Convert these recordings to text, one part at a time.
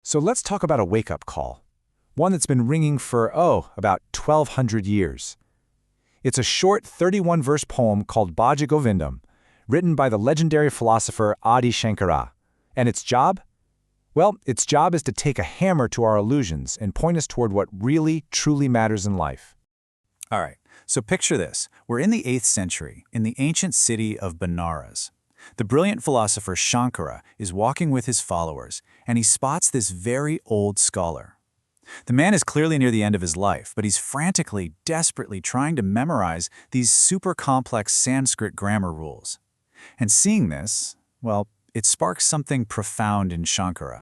So let's talk about a wake-up call, one that's been ringing for, about 1,200 years. It's a short 31-verse poem called Bhaja Govindam, written by the legendary philosopher Adi Shankaracharya. And its job? Well, its job is to take a hammer to our illusions and point us toward what really, truly matters in life. All right, so picture this. We're in the 8th century, in the ancient city of Benares. The brilliant philosopher Shankara is walking with his followers, and he spots this very old scholar. The man is clearly near the end of his life, but he's frantically, desperately trying to memorize these super complex Sanskrit grammar rules. And seeing this, well, it sparks something profound in Shankara.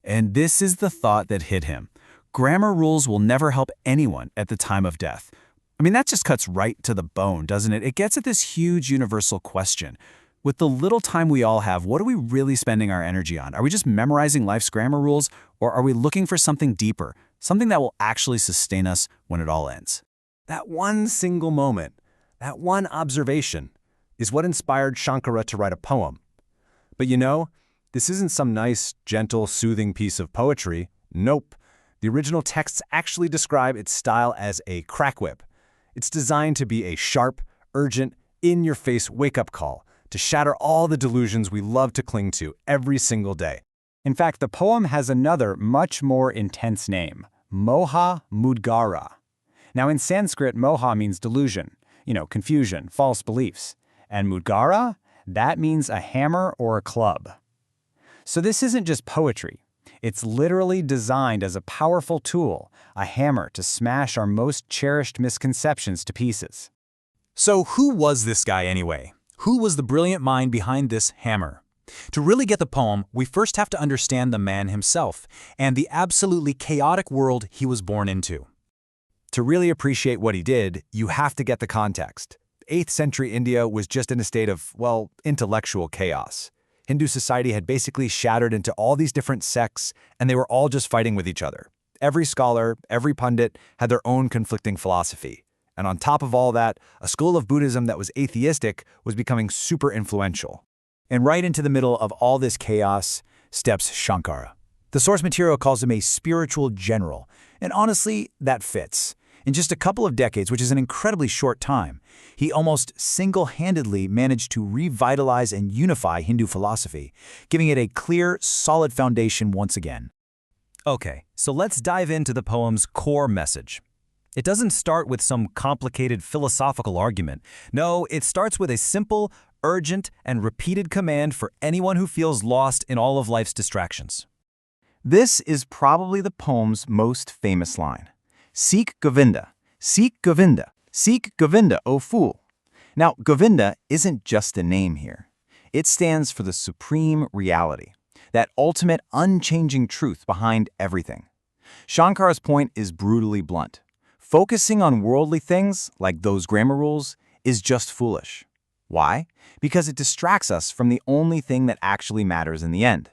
And this is the thought that hit him. Grammar rules will never help anyone at the time of death. I mean, that just cuts right to the bone, doesn't it? It gets at this huge universal question. With the little time we all have, what are we really spending our energy on? Are we just memorizing life's grammar rules, or are we looking for something deeper, something that will actually sustain us when it all ends? That one single moment, that one observation, is what inspired Shankara to write a poem. But this isn't some nice, gentle, soothing piece of poetry. Nope. The original texts actually describe its style as a crack whip. It's designed to be a sharp, urgent, in-your-face wake-up call, to shatter all the delusions we love to cling to every single day. In fact, the poem has another, much more intense name, Moha Mudgaram. Now, in Sanskrit, moha means delusion, confusion, false beliefs. And mudgara, that means a hammer or a club. So this isn't just poetry. It's literally designed as a powerful tool, a hammer to smash our most cherished misconceptions to pieces. So who was this guy anyway? Who was the brilliant mind behind this hammer? To really get the poem, we first have to understand the man himself and the absolutely chaotic world he was born into. To really appreciate what he did, you have to get the context. 8th century India was just in a state of, intellectual chaos. Hindu society had basically shattered into all these different sects, and they were all just fighting with each other. Every scholar, every pundit had their own conflicting philosophy. And on top of all that, a school of Buddhism that was atheistic was becoming super influential. And right into the middle of all this chaos steps Shankara. The source material calls him a spiritual general, and honestly, that fits. In just a couple of decades, which is an incredibly short time, he almost single-handedly managed to revitalize and unify Hindu philosophy, giving it a clear, solid foundation once again. Okay, so let's dive into the poem's core message. It doesn't start with some complicated philosophical argument. No, it starts with a simple, urgent, and repeated command for anyone who feels lost in all of life's distractions. This is probably the poem's most famous line. Seek Govinda, seek Govinda, seek Govinda, O fool. Now, Govinda isn't just a name here. It stands for the supreme reality, that ultimate unchanging truth behind everything. Shankara's point is brutally blunt. Focusing on worldly things, like those grammar rules, is just foolish. Why? Because it distracts us from the only thing that actually matters in the end.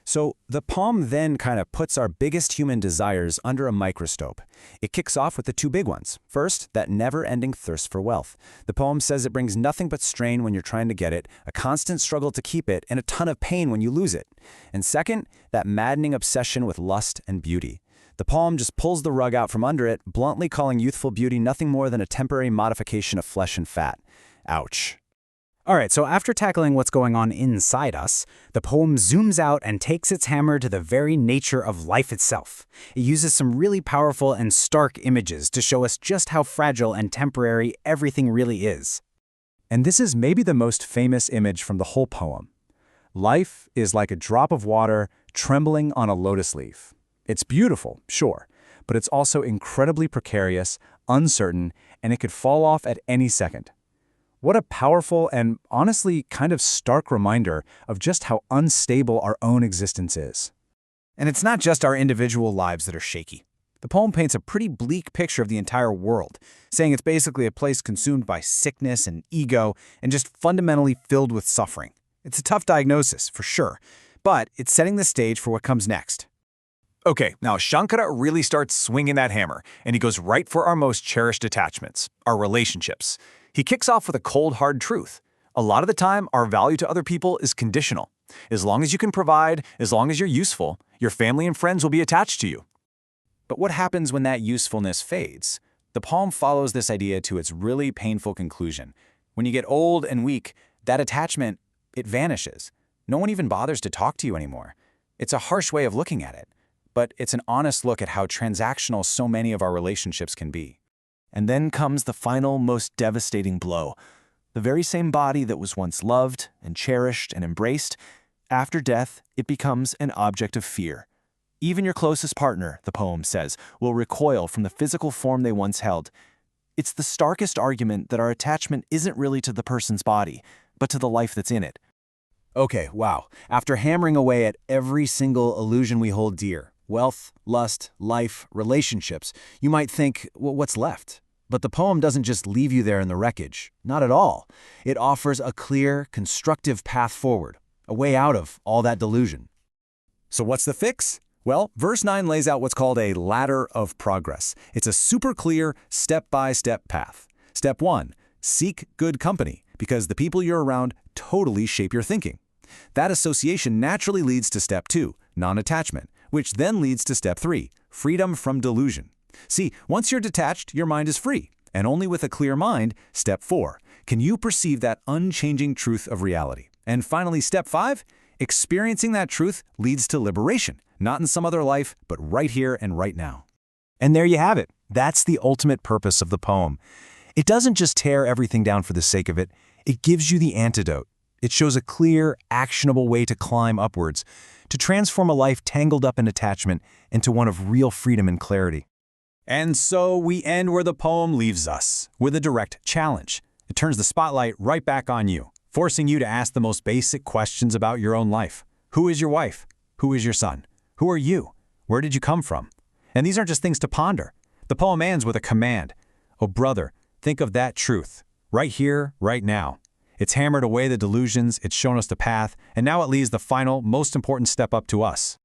So the poem then kind of puts our biggest human desires under a microscope. It kicks off with the two big ones. First, that never-ending thirst for wealth. The poem says it brings nothing but strain when you're trying to get it, a constant struggle to keep it, and a ton of pain when you lose it. And second, that maddening obsession with lust and beauty. The poem just pulls the rug out from under it, bluntly calling youthful beauty nothing more than a temporary modification of flesh and fat. Ouch. All right, so after tackling what's going on inside us, the poem zooms out and takes its hammer to the very nature of life itself. It uses some really powerful and stark images to show us just how fragile and temporary everything really is. And this is maybe the most famous image from the whole poem. Life is like a drop of water trembling on a lotus leaf. It's beautiful, sure, but it's also incredibly precarious, uncertain, and it could fall off at any second. What a powerful and honestly kind of stark reminder of just how unstable our own existence is. And it's not just our individual lives that are shaky. The poem paints a pretty bleak picture of the entire world, saying it's basically a place consumed by sickness and ego and just fundamentally filled with suffering. It's a tough diagnosis, for sure, but it's setting the stage for what comes next. Okay, now Shankara really starts swinging that hammer, and he goes right for our most cherished attachments, our relationships. He kicks off with a cold, hard truth. A lot of the time, our value to other people is conditional. As long as you can provide, as long as you're useful, your family and friends will be attached to you. But what happens when that usefulness fades? The poem follows this idea to its really painful conclusion. When you get old and weak, that attachment, it vanishes. No one even bothers to talk to you anymore. It's a harsh way of looking at it, but it's an honest look at how transactional so many of our relationships can be. And then comes the final, most devastating blow. The very same body that was once loved and cherished and embraced, after death, it becomes an object of fear. Even your closest partner, the poem says, will recoil from the physical form they once held. It's the starkest argument that our attachment isn't really to the person's body, but to the life that's in it. Okay, wow. After hammering away at every single illusion we hold dear, wealth, lust, life, relationships, you might think, well, what's left? But the poem doesn't just leave you there in the wreckage. Not at all. It offers a clear, constructive path forward, a way out of all that delusion. So what's the fix? Well, verse 9 lays out what's called a ladder of progress. It's a super clear, step-by-step path. Step 1, seek good company, because the people you're around totally shape your thinking. That association naturally leads to step 2, non-attachment, which then leads to step 3, freedom from delusion. See, once you're detached, your mind is free. And only with a clear mind, step 4, can you perceive that unchanging truth of reality. And finally, step 5, experiencing that truth leads to liberation. Not in some other life, but right here and right now. And there you have it. That's the ultimate purpose of the poem. It doesn't just tear everything down for the sake of it. It gives you the antidote. It shows a clear, actionable way to climb upwards, to transform a life tangled up in attachment into one of real freedom and clarity. And so we end where the poem leaves us, with a direct challenge. It turns the spotlight right back on you, forcing you to ask the most basic questions about your own life. Who is your wife? Who is your son? Who are you? Where did you come from? And these aren't just things to ponder. The poem ends with a command. Oh, brother, think of that truth. Right here, right now. It's hammered away the delusions, it's shown us the path, and now it leaves the final, most important step up to us.